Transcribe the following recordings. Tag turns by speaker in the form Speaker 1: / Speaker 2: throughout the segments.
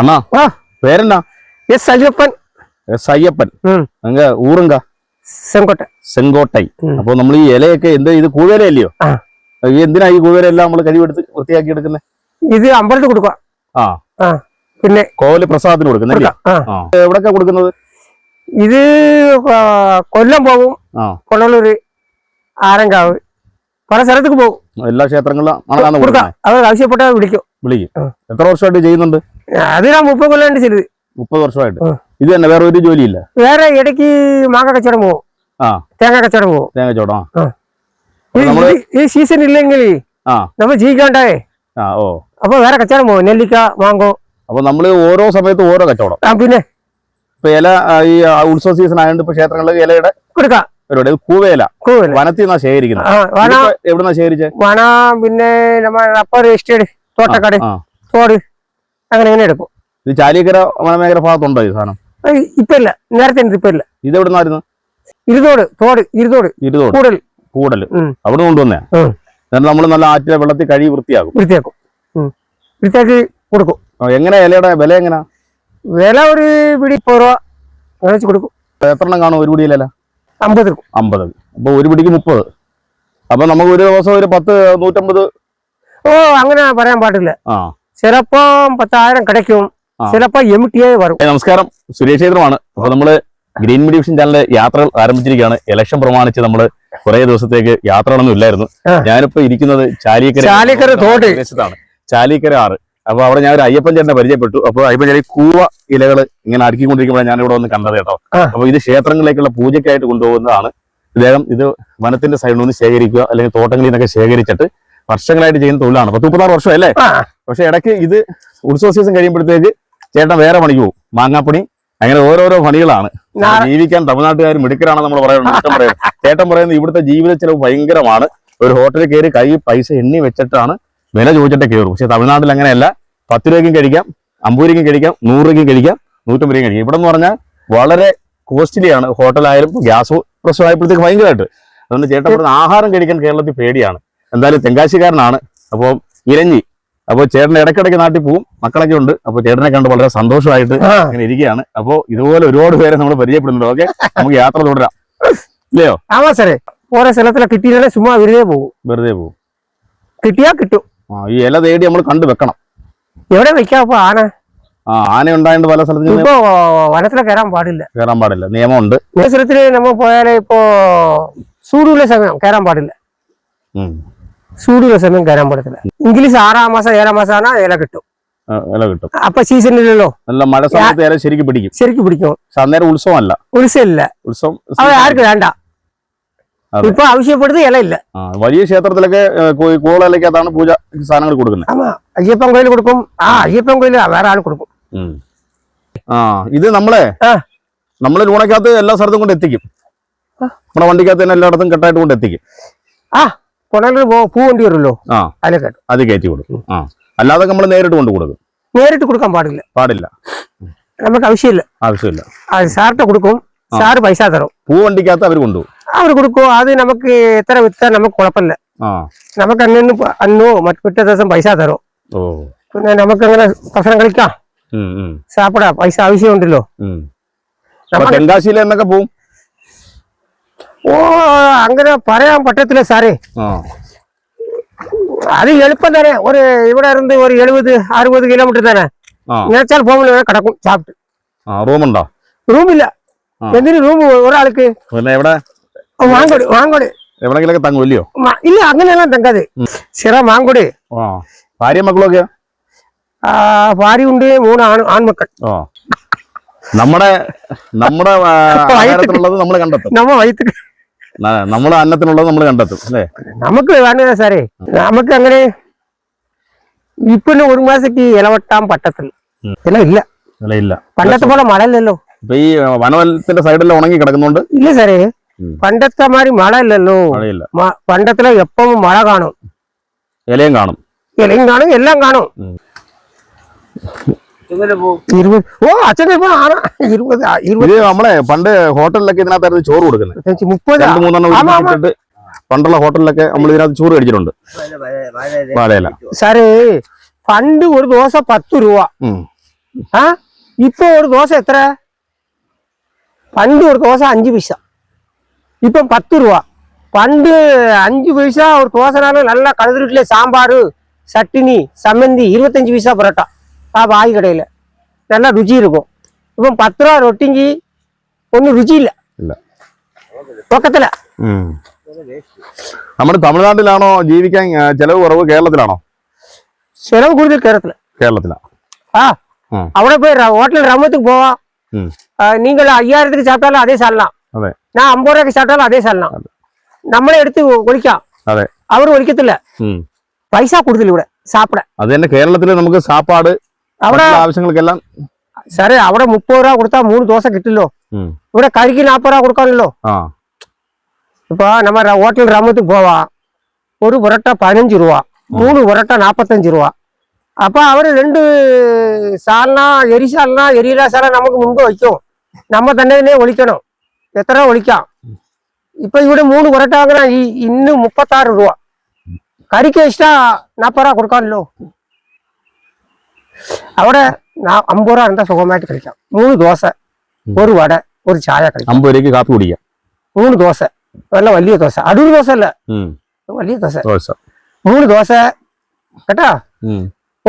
Speaker 1: അണ്ണാ പേരെന്നാ?
Speaker 2: S Ayyappan.
Speaker 1: S Ayyappan. ഊറുങ്ക
Speaker 2: Sengottai
Speaker 1: Sengottai. അപ്പൊ നമ്മൾ ഈ ഇലയൊക്കെ ഇത് കൂവേല അല്ലയോ? എന്തിനാ ഈ കൂവേല എല്ലാം നമ്മൾ കഴിവെടുത്ത് വൃത്തിയാക്കി എടുക്കുന്നത്?
Speaker 2: ഇത് അമ്പലത്തിൽ കൊടുക്കുക. പിന്നെ
Speaker 1: കോവില് പ്രസാദത്തിന് കൊടുക്കുന്നില്ല. എവിടൊക്കെ കൊടുക്കുന്നത്?
Speaker 2: ഇത് കൊല്ലം പോകും, കൊള്ളൂര്, ആരങ്കാവ്, പല സ്ഥലത്തേക്ക് പോകും. എല്ലാ ക്ഷേത്രങ്ങളിലും അവർ ആവശ്യപ്പെട്ട വിളിക്കും.
Speaker 1: എത്ര വർഷമായിട്ട് ചെയ്യുന്നുണ്ട്?
Speaker 2: അത് ഞാൻ 30 കൊല്ലം ചെയ്തത്.
Speaker 1: 30 വർഷമായിട്ട്. ഇത് തന്നെ, വേറെ ഒരു ജോലിയില്ല?
Speaker 2: വേറെ ഇടയ്ക്ക് മാങ്ങ കച്ചവടം പോകും, തേങ്ങ കച്ചവടം പോകും. ഈ സീസൺ ഇല്ലെങ്കിൽ നമ്മൾ ജീവിക്കണ്ടേ, അപ്പൊ വേറെ കച്ചവടം പോകും. നെല്ലിക്ക, മാങ്കോ.
Speaker 1: അപ്പൊ നമ്മള് ഓരോ സമയത്ത് ഓരോ കച്ചവടം.
Speaker 2: പിന്നെ
Speaker 1: ഇപ്പൊ ഇല ഈ ഉത്സവ സീസൺ ആയതുകൊണ്ട് ഇപ്പൊ ക്ഷേത്രങ്ങളിൽ ഇലയുടെ
Speaker 2: കൊടുക്കാം.
Speaker 1: കൂവേല വനത്തിൽ നിന്നാ ശേഖരിക്കുന്നത്. എവിടുന്നാ ശേഖരിച്ചത്?
Speaker 2: വന, പിന്നെ റബ്ബർ എസ്റ്റേറ്റ്, തോട്ടക്കാട്, തോട്, അങ്ങനെ എങ്ങനെ എടുക്കും.
Speaker 1: ഇത് ചാലിക്കര വനമേഖല ഭാഗത്തുണ്ടോ ഈ സാധനം?
Speaker 2: ഇപ്പൊ ഇല്ല, നേരത്തെ ഇപ്പൊ ഇല്ല.
Speaker 1: ഇത് എവിടുന്നായിരുന്നു?
Speaker 2: ഇരുതോട്, തോട്, ഇരുതോട്, കൂടൽ.
Speaker 1: കൂടൽ അവിടെ കൊണ്ടുവന്നേ. നമ്മൾ നല്ല ആറ്റിലെ വെള്ളത്തിൽ കഴുകി വൃത്തിയാക്കും.
Speaker 2: വൃത്തിയാക്കി കൊടുക്കും.
Speaker 1: എങ്ങനെ ഇലയുടെ വില എങ്ങനാ?
Speaker 2: വില ഒരു പിടി 10 രൂപ അങ്ങനെ വെച്ച് കൊടുക്കും.
Speaker 1: എത്ര എണ്ണം കാണും ഒരു പിടിയില?
Speaker 2: 50.
Speaker 1: അപ്പൊ ഒരു പിടിക്ക് 30. അപ്പൊ നമുക്ക് ഒരു ദിവസം ഒരു 10, 150.
Speaker 2: അങ്ങനെ പറയാൻ പാടില്ല. ചിലപ്പോ 10,000 കിടക്കും, ചിലപ്പോ എമിട്ടിയായി വരും.
Speaker 1: നമസ്കാരം, സുരേഷ് ക്ഷേത്രമാണ്. അപ്പൊ നമ്മള് ഗ്രീൻ മീഡിയ വിഷൻ ചാനലിലെ യാത്രകൾ ആരംഭിച്ചിരിക്കുകയാണ്. ഇലക്ഷൻ പ്രമാണിച്ച് നമ്മള് കുറെ ദിവസത്തേക്ക് യാത്രകളൊന്നും ഇല്ലായിരുന്നു. ഞാനിപ്പോ ഇരിക്കുന്നത് ചാലിക്കര പ്രദേശത്താണ്, ചാലിക്കര 6. അപ്പൊ അവിടെ ഞാൻ ഒരു അയ്യപ്പൻ ചേട്ടനെ പരിചയപ്പെട്ടു. അപ്പൊ അയ്യപ്പൻ ചേട്ടൻ കൂവ ഇലകള് ഇങ്ങനെ അടുക്കിക്കൊണ്ടിരിക്കുമ്പോൾ ഞാൻ ഇവിടെ വന്ന് കണ്ടത് കേട്ടോ. അപ്പൊ ഇത് ക്ഷേത്രങ്ങളിലേക്കുള്ള പൂജയ്ക്കായിട്ട് കൊണ്ടുപോകുന്നതാണ്. ഇദ്ദേഹം ഇത് വനത്തിന്റെ സൈഡിൽ നിന്ന് ശേഖരിക്കുക, അല്ലെങ്കിൽ തോട്ടങ്ങളിൽ നിന്നൊക്കെ ശേഖരിച്ചിട്ട് വർഷങ്ങളായിട്ട് ചെയ്യുന്ന തൊഴിലാണ്. 36 വർഷം അല്ലേ? പക്ഷെ ഇടയ്ക്ക് ഇത് ഉത്സവ സീസൺ കഴിയുമ്പോഴത്തേക്ക് ചേട്ടൻ വേറെ പണിക്ക് പോകും, മാങ്ങാപ്പണി, അങ്ങനെ ഓരോരോ പണികളാണ്. ജീവിക്കാൻ തമിഴ്നാട്ടുകാർ മിടുക്കരാണെന്ന് നമ്മൾ പറയുന്നത്. ചേട്ടൻ പറയുന്നത് ഇവിടുത്തെ ജീവിത ചെലവ് ഭയങ്കരമാണ്. ഒരു ഹോട്ടലിൽ കയറി കൈ പൈസ എണ്ണി വെച്ചിട്ടാണ് വില ചോദിച്ചിട്ട് കയറും. പക്ഷെ തമിഴ്നാട്ടിൽ അങ്ങനെയല്ല. 10 രൂപയ്ക്കും കഴിക്കാം, 50 രൂപയ്ക്കും കഴിക്കാം, 100 രൂപയ്ക്കും കഴിക്കാം, 150 രൂപയ്ക്കും കഴിക്കാം. ഇവിടെ എന്ന് പറഞ്ഞാൽ വളരെ കോസ്റ്റ്ലിയാണ്. ഹോട്ടലായാലും ഗ്യാസ് പ്രശ്നമായപ്പോഴത്തേക്ക് ഭയങ്കരമായിട്ട്. അതുകൊണ്ട് ചേട്ടൻ ഇവിടുന്ന് ആഹാരം കഴിക്കാൻ കേരളത്തിൽ പേടിയാണ്. എന്തായാലും തെങ്കാശിക്കാരനാണ്. അപ്പോൾ ഇരഞ്ഞി. അപ്പോൾ ചേട്ടൻ ഇടയ്ക്കിടയ്ക്ക് നാട്ടിൽ പോവും, മക്കളൊക്കെ ഉണ്ട്. അപ്പോൾ ചേട്ടനെ കണ്ട് വളരെ സന്തോഷമായിട്ട് ഇങ്ങനെ ഇരിക്കുകയാണ്. അപ്പോൾ ഇതുപോലെ ഒരുപാട് പേരെ നമ്മൾ പരിചയപ്പെടുന്നുണ്ട്. ഓക്കെ, നമുക്ക് യാത്ര തുടരാം, ഇല്ലയോ?
Speaker 2: സാറേ, ഓരോ സ്ഥലത്തിലെ കിട്ടിയാലേ ചുമ്മാ വെറുതെ പോകും. കിട്ടിയാ കിട്ടും.
Speaker 1: ഈ ഇല തേടി നമ്മൾ കണ്ടു വെക്കണം.
Speaker 2: എവിടെ വെക്കാം?
Speaker 1: ആന ഉണ്ടായിട്ട് പല സ്ഥലത്തും
Speaker 2: ഇപ്പൊ വനത്തിലെ കയറാൻ പാടില്ല,
Speaker 1: നിയമമുണ്ട്.
Speaker 2: സ്ഥലത്തില് നമ്മൾ പോയാലേ ഇപ്പോ ചൂടുള്ള സമയം കയറാൻ പാടില്ല. ചൂടുള്ള സമയം കയറാൻ പാടില്ല. ഇംഗ്ലീഷ് 6-ാം മാസം 7-ാം മാസമാണ് ഇല കിട്ടും. അപ്പൊ സീസണില്ലല്ലോ.
Speaker 1: നല്ല മഴ സമയത്ത് ഇല ശരിക്കും പിടിക്കും. അന്നേരം ഉത്സവമല്ല, ഉത്സവം
Speaker 2: ആർക്ക് വേണ്ട. ഇപ്പൊ ആവശ്യപ്പെടുന്നത് ഇലയില്ല.
Speaker 1: വലിയ ക്ഷേത്രത്തിലൊക്കെ കോളയിലേക്കകത്താണ് പൂജ സാധനങ്ങൾ കൊടുക്കുന്നത്.
Speaker 2: അയ്യപ്പൻ കോയിൽ കൊടുക്കും. അയ്യപ്പൻ കോയിൽ വേറെ ആൾ കൊടുക്കും.
Speaker 1: ഇത് നമ്മള് ലൂണക്കകത്ത് എല്ലാ സ്ഥലത്തും കൊണ്ട് എത്തിക്കും. നമ്മുടെ വണ്ടിക്കകത്ത് തന്നെ എല്ലായിടത്തും കെട്ടായിട്ട് കൊണ്ട് എത്തിക്കും.
Speaker 2: കൊണലൂർ പൂ വണ്ടി വരുമല്ലോ,
Speaker 1: അത് കയറ്റി കൊടുക്കും. അല്ലാതെ നമ്മൾ നേരിട്ട് കൊണ്ട് കൊടുക്കും.
Speaker 2: നേരിട്ട് കൊടുക്കാൻ പാടില്ല. നമുക്ക് ആവശ്യമില്ല. സാറിട്ട് കൊടുക്കും. സാറ് പൈസ തരും.
Speaker 1: പൂ വണ്ടിക്കകത്ത് അവർ കൊണ്ടുപോകും.
Speaker 2: കൊടുക്കും. അത് നമുക്ക് എത്ര വിറ്റാൽ നമുക്ക് കുഴപ്പമില്ല. നമുക്ക് അന്നോ പിറ്റേ ദിവസം പൈസ തരും. പിന്നെ നമുക്ക് അങ്ങനെ ഭക്ഷണം കഴിക്കാം, സാപ്പിടാം. പൈസ ആവശ്യമുണ്ടല്ലോ.
Speaker 1: തെങ്കാശിയിൽ എന്നൊക്കെ പോവും.
Speaker 2: അങ്ങനെ പറയാൻ പറ്റത്തില്ല സാറേ. അത് എളുപ്പം തന്നെ. ഇവിടെ ഇருந்து ഒരു 70-60 കിലോമീറ്റർ തന്നെ. നേച്ചാൽ പോകുമ്പോൾ കിടക്കും സാപ്പിട്ട്.
Speaker 1: റൂമുണ്ടോ?
Speaker 2: റൂമില്ല. എന്തിനു റൂം ഒരാൾക്ക്? മാങ്കോട്
Speaker 1: എവിടെങ്കിലൊക്കെ തങ്ങൂല്ലയോ?
Speaker 2: ഇല്ല, അങ്ങനെയെല്ലാം തങ്കാതെ. ചിറ മാങ്കോട്.
Speaker 1: ഭാര്യ മക്കളൊക്കെയോ?
Speaker 2: ഭാര്യ ഉണ്ട്, 3 ആൺമക്കൾ.
Speaker 1: നമ്മുടെ അന്നത്തിനുള്ളത് നമ്മൾ കണ്ടെത്തും. നമ്മുടെ അന്നത്തിനുള്ളത് നമ്മൾ കണ്ടെത്തും അല്ലേ?
Speaker 2: നമുക്ക് വേണ്ട സാറേ. നമുക്ക് അങ്ങനെ ഇപ്പൊ 1 മാസക്ക് ഇലവട്ടാൻ പറ്റത്തില്ല. ഇല പണ്ടത്തെ പോലെ മഴയില്ലല്ലോ.
Speaker 1: ഇപ്പൊ ഈ വനവലത്തിന്റെ സൈഡെല്ലാം ഉണങ്ങി കിടക്കുന്നുണ്ട്.
Speaker 2: ഇല്ല സാറേ, പണ്ടത്തെ മാതിരി മഴ ഇല്ലല്ലോ. പണ്ടത്തിലെ എപ്പോഴും മഴ കാണും,
Speaker 1: ഇലയും കാണും,
Speaker 2: എല്ലാം കാണും.
Speaker 1: നമ്മളെ പണ്ട് ഹോട്ടലിലൊക്കെ ഇതിനകത്തായിരുന്നു ചോറ് കൊടുക്കുന്നത്. 2-3 പണ്ടുള്ള ഹോട്ടലിലൊക്കെ നമ്മൾ ഇതിനകത്ത് ചോറ് കഴിച്ചിട്ടുണ്ട്.
Speaker 2: സാറേ, പണ്ട് ഒരു ദോശ 10 രൂപ. ആ ഇപ്പൊ ഒരു ദോശ എത്ര? പണ്ട് ഒരു ദോശ 5 പൈസ, ഇപ്പം 10 രൂപ. പണ്ട് 5 പൈസ ஒரு தோசைனாலும் நல்லா கழுதுட்டுல சாம்பார் சட்னி சம்மந்தி 25 பைசா பரோட்டா பாய் கடையில் நல்லா ருச்சி இருக்கும். இப்போ 10 ரூபா ரொட்டிஞ்சி ஒன்றும் ருச்சி இல்லை പക്കത്തില.
Speaker 1: നമ്മുടെ തമിഴ്നാട്ടിലാണോ ജീവിക്കാൻ ചെലവ് കുറവ്, കേരളത്തിലാണോ?
Speaker 2: ചെലവ് കൂടുതൽ കേരളത്തിലാ. ആ അവിടെ പോയി ഹോട്ടലിൽ ரம்மத்துக்கு போவான். நீங்கள் 5000க்கு சாப்பிட்டாலும் அதே சாப்பிடலாம், நான் 50 ரூபாய்க்கு சாப்பிட்டாலும் அதே சாப்பிடலாம். നമ്മളെ എടുത്ത് ഒളിക്കാം, അവർ ഒളിക്കത്തില്ല. പൈസ കൂടുതൽ ഇവിടെ സാപ്പിട.
Speaker 1: അത് തന്നെ കേരളത്തില് നമുക്ക് സാപ്പാട് അവിടെ ആവശ്യങ്ങൾക്കെല്ലാം
Speaker 2: സാറേ അവിടെ 30 രൂപ കൊടുത്താൽ 3 ദോശ കിട്ടില്ലോ. ഇവിടെ കരിക്ക് 40 രൂപ കൊടുക്കാനല്ലോ. ഇപ്പൊ നമ്മ ഹോട്ടൽ റമ്മத்துக்கு പോവാ, ഒരു പൊറോട്ട 15 രൂപ, 3 പൊറോട്ട 45 രൂപ. അപ്പൊ അവര് 2 സാലന എരി സാലന എരിയില സാലന നമുക്ക് മുമ്പ് വയ്ക്കും, നമ്മ തന്നെ ഒളിക്കണം. എത്ര ഒളിക്കാം? ഇപ്പൊ ഇവിടെ 3 പൊറോട്ട വാങ്ങാൻ ഇന്ന് 36 രൂപ, കരിക്ക് എക്സ്ട്രാ 40 രൂപ കൊടുക്കാമല്ലോ. അവിടെ 50 രൂപ എന്താ സുഖമായിട്ട് കഴിക്കാം. 3 ദോശ, ഒരു വട, ഒരു ചായ കഴിക്കാം.
Speaker 1: 50 രൂപയ്ക്ക് കാപ്പി കുടിക്കാം.
Speaker 2: 3 ദോശ, നല്ല വലിയ ദോശ, അടൂർ ദോശ അല്ല, വലിയ ദോശ. 3 ദോശ കേട്ടാ,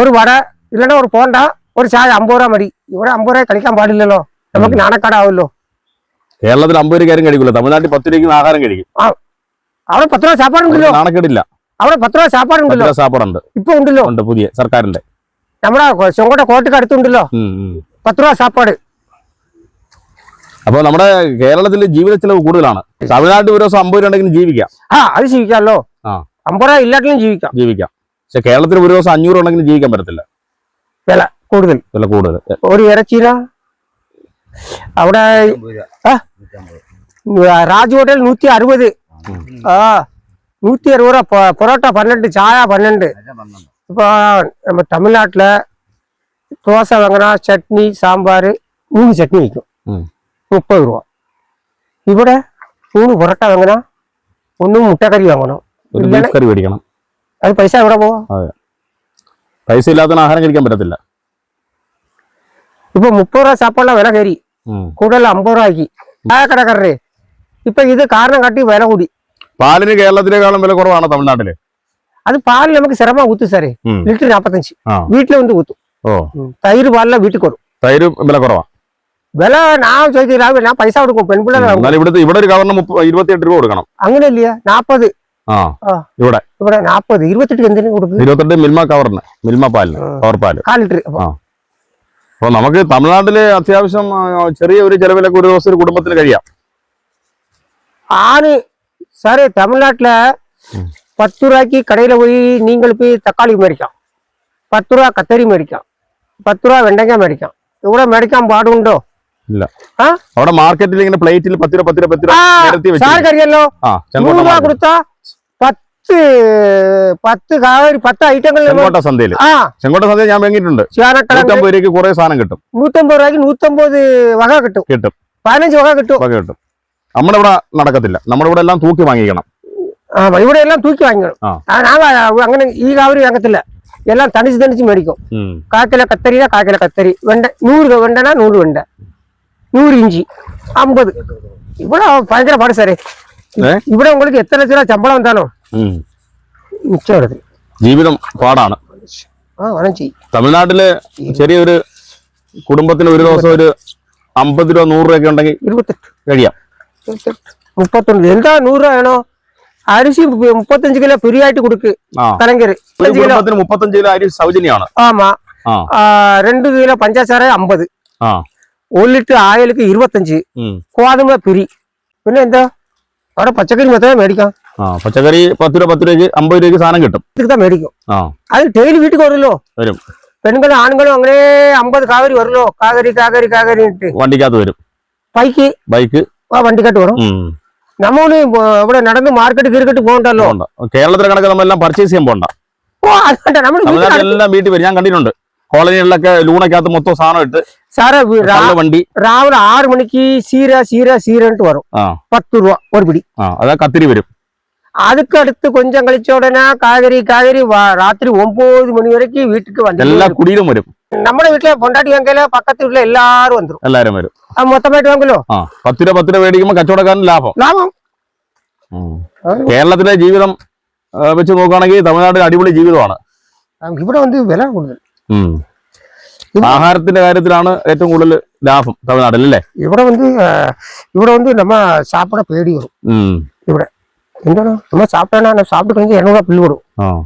Speaker 2: ഒരു വട ഇല്ലണ്ട, ഒരു പോണ്ട, ഒരു ചായ 50 രൂപ മതി. ഇവിടെ 50 രൂപ കഴിക്കാൻ പാടില്ലല്ലോ, നമുക്ക് നാണക്കാടാവുമല്ലോ.
Speaker 1: കേരളത്തിൽ 50 രൂപയ്ക്കാരും കഴിക്കില്ല, തമിഴ്നാട്ടിൽ 10 രൂപയ്ക്ക് ആഹാരം കഴിക്കും.
Speaker 2: അവിടെ 10 രൂപ സാപ്പാടുണ്ടല്ലോ,
Speaker 1: നാണക്കേടില്ല.
Speaker 2: അവിടെ 10 രൂപ സാപ്പാടുണ്ടല്ലോ,
Speaker 1: സാപ്പാടുണ്ട്
Speaker 2: ഇപ്പൊ ഉണ്ടല്ലോ,
Speaker 1: ഉണ്ട് പുതിയ സർക്കാരിന്റെ.
Speaker 2: നമ്മുടെ ചെങ്കോട്ട കോട്ടയ്ക്ക് അടുത്തുണ്ടല്ലോ 10 രൂപ സാപ്പാട്.
Speaker 1: അപ്പൊ നമ്മുടെ കേരളത്തിൽ ജീവിത ചെലവ് കൂടുതലാണ്. തമിഴ്നാട്ടിൽ ഒരു ദിവസം 50 രൂപ ഉണ്ടെങ്കിലും ജീവിക്കാം.
Speaker 2: അത് ജീവിക്കാമല്ലോ, 50 രൂപ ഇല്ലാട്ടിലും ജീവിക്കാം.
Speaker 1: പക്ഷെ കേരളത്തിൽ ഒരു ദിവസം 500 ഉണ്ടെങ്കിലും ജീവിക്കാൻ പറ്റത്തില്ല,
Speaker 2: വില കൂടുതൽ. ഒരു ഇറച്ചിന അവിടെ രാജ് ഹോട്ടൽ 160. 160 രൂപ പൊറോട്ട 12, ചായ 12. ഇപ്പൊ நம்ம தமிழ்நாட்டுல தோசை வாங்கினா சட்னி சாம்பார் 3 சட்னி விற்கும் 30 രൂപ. ഇവിടെ 3 പൊറോട്ട വാങ്ങണ, 1 മുട്ടക്കറി വാങ്ങണം,
Speaker 1: കറി മേടിക്കണം.
Speaker 2: അത് പൈസ എവിടെ പോവാ?
Speaker 1: പൈസ ഇല്ലാത്ത ആഹാരം കഴിക്കാൻ പറ്റത്തില്ല.
Speaker 2: ഇപ്പൊ 30 രൂപ സാപ്പാടുള്ള വില കയറി, കൂടുതൽ 50 രൂപ ആക്കി. ചായക്കടക്കാരേ ഇപ്പൊ ഇത് കാരണം കാട്ടി വില കൂടി.
Speaker 1: പാലിന് കേരളത്തിലേക്കാളും വില കുറവാണ് തമിഴ്നാട്ടില്.
Speaker 2: അത് പാലിൽ നമുക്ക് സ്ഥിരമാ കുത്തു സാറേ, ലിറ്റർ 45, വീട്ടിൽ വന്ന് കുത്തും. തൈര് പാലില വീട്ടിൽ കൊടുക്കും,
Speaker 1: തൈര് വില കുറവാ.
Speaker 2: വില ഞാൻ ചോദിക്കില്ല, ഞാൻ പൈസ കൊടുക്കും. പെൺപിള്ളേർ
Speaker 1: ഇവിടെ ഒരു കവറിന് 28 രൂപ കൊടുക്കണം.
Speaker 2: അങ്ങനെയല്ല, 40.
Speaker 1: ഇവിടെ
Speaker 2: 40, 28 എന്തിനു കൊടുക്കും?
Speaker 1: 28 മിൽമ കവറിന്, മിൽമ പാലിന്, കവർ പാല്
Speaker 2: 1/4 ലിറ്റർ.
Speaker 1: അപ്പൊ നമുക്ക് തമിഴ്നാട്ടില് അത്യാവശ്യം ചെറിയ ഒരു ചെലവിലൊക്കെ ഒരു ദിവസം ഒരു കുടുംബത്തിന് കഴിയാം.
Speaker 2: സാറേ തമിഴ്നാട്ടില് 10 രൂപയ്ക്ക് കടയിൽ പോയി നിങ്ങൾ പോയി തക്കാളി മേടിക്കാം, 10 രൂപ കത്തരി മേടിക്കാം, 10 രൂപ വെണ്ടയ്ക്ക മേടിക്കാം. ഇവിടെ മേടിക്കാൻ പാടുണ്ടോ?
Speaker 1: ഇല്ല. അവിടെ മാർക്കറ്റിൽ ഇങ്ങനെ പ്ലേറ്റിൽ 10 രൂപ 10 രൂപ 10 രൂപ
Speaker 2: സാർക്കറിയല്ലോ, 100 രൂപ കൊടുത്താ 10 ഐറ്റങ്ങൾ
Speaker 1: ചെങ്കോട്ട സന്ധ്യയിൽ ഞാൻ വാങ്ങിയിട്ടുണ്ട്. 150 രൂപയ്ക്ക് കുറെ സാധനം കിട്ടും. 150
Speaker 2: രൂപയ്ക്ക് 150 വക കിട്ടും, 15 വക കിട്ടും.
Speaker 1: നമ്മുടെ ഇവിടെ നടക്കത്തില്ല, നമ്മുടെ ഇവിടെ എല്ലാം തൂക്കി വാങ്ങിക്കണം.
Speaker 2: ഇവിടെ എല്ലാം തൂക്കി വാങ്ങിക്കണം. അങ്ങനെ ഈ കാവരി വാങ്ങത്തില്ല, എല്ലാം തണിച്ച് മേടിക്കും. 1/4 കിലോ കത്തരിന 1/4 കിലോ കത്തരി, വെണ്ട 100 വെണ്ടന 100 വെണ്ട, 100 ഇഞ്ചി 50. ഇവിടെ ഭയങ്കര പാട് സാറേ. ഇവിടെ உங்களுக்கு എത്ര ലക്ഷം രൂപ ശമ്പളം എന്താണോ മിച്ചം.
Speaker 1: ജീവിതം പാടാണ്. തമിഴ്നാട്ടില് ചെറിയൊരു കുടുംബത്തിന് ഒരു ദിവസം ഒരു 50 രൂപ 100 രൂപയൊക്കെ ഉണ്ടെങ്കിൽ
Speaker 2: 28
Speaker 1: കഴിയാം.
Speaker 2: 39 എന്താ 100 രൂപ വേണോ? അരിശി 35 കിലോ ഫ്രീ ആയിട്ട് കൊടുക്ക്. കലങ്കര്
Speaker 1: 35 കിലോ അരി സൗജന്യമാണ്.
Speaker 2: ആമാ. 2 കിലോ പഞ്ചസാര 50, 1 ലിറ്റർ ആയിലേക്ക് 25, ഗോതമ്പ് ഫ്രീ. പിന്നെ എന്താ അവിടെ പച്ചക്കറി മൊത്തം മേടിക്കാം.
Speaker 1: പച്ചക്കറി 10 രൂപ 10 രൂപയ്ക്ക് 50 രൂപയ്ക്ക് സാധനം കിട്ടും, മേടിക്കും. അത് ഡെയിലി വീട്ടിൽ വരുമല്ലോ, വരും. പെണ്ണുങ്ങളും ആണുങ്ങളും അങ്ങനെ 50 കാവരി വരുമല്ലോ, കാകരി ഇട്ട് വണ്ടിക്കകത്ത് വരും. ബൈക്ക്
Speaker 2: വണ്ടിക്കകത്ത് വരും. നമ്മള് ഇവിടെ നടന്ന് മാർക്കറ്റ് കീറിക്കട്ട് പോകണ്ടല്ലോ.
Speaker 1: കേരളത്തിലെ കണക്ക് നമ്മളെല്ലാം പർച്ചേസ് ചെയ്യാൻ പോകണ്ട, എല്ലാം വീട്ടിൽ വരും. ഞാൻ കണ്ടിട്ടുണ്ട് കോളനികളിലൊക്കെ ലൂണക്കകത്ത് മൊത്തം സാധനം ഇട്ട്
Speaker 2: സാറേ
Speaker 1: വണ്ടി
Speaker 2: രാവിലെ 6 മണിക്ക് സീര വരും. 10 രൂപ ഒരു പിടി.
Speaker 1: അതാ കത്തിരി വരും.
Speaker 2: அதுக்கு அடுத்து கொஞ்சம் கழிச்ச உடனே காய்கறி ராத்திரி 9 மணி வரைக்கும் வீட்டுக்கு வந்து
Speaker 1: എല്ലാ കുടിയിലും വരും.
Speaker 2: നമ്മുടെ വീട്ടിലെ പൊണ്ടാട്ടി വാങ്ങല പക്കത്ത് വീട്ടിലെ എല്ലാരും വരും.
Speaker 1: എല്ലാരും വരും.
Speaker 2: മൊത്തമായിട്ട് വാങ്ങലോ.
Speaker 1: 10 രൂപ മേടിക്കുമ്പോ കച്ചവടക്കാരന് ലാഭം. കേരളത്തിലെ ജീവിതം വെച്ച് നോക്കുകയാണെങ്കിൽ തമിഴ്നാട്ടിൽ അടിപൊളി ജീവിതമാണ്.
Speaker 2: ഇവിടെ വന്ന് വില കൂടുതൽ.
Speaker 1: ആഹാരത്തിന്റെ കാര്യത്തിലാണ് ഏറ്റവും കൂടുതൽ ലാഭം തമിഴ്നാട്ടിൽ അല്ലേ?
Speaker 2: ഇവിടെ വന്ന് നമ്മ സാപ്പിട പേടി വരും. ഇവിടെ എന്താണ് നമ്മ സാപ്പിട്ടാ സാപ്പിട്ട് കഴിഞ്ഞാൽ 200 ബില്ല് കൊടുക്കും.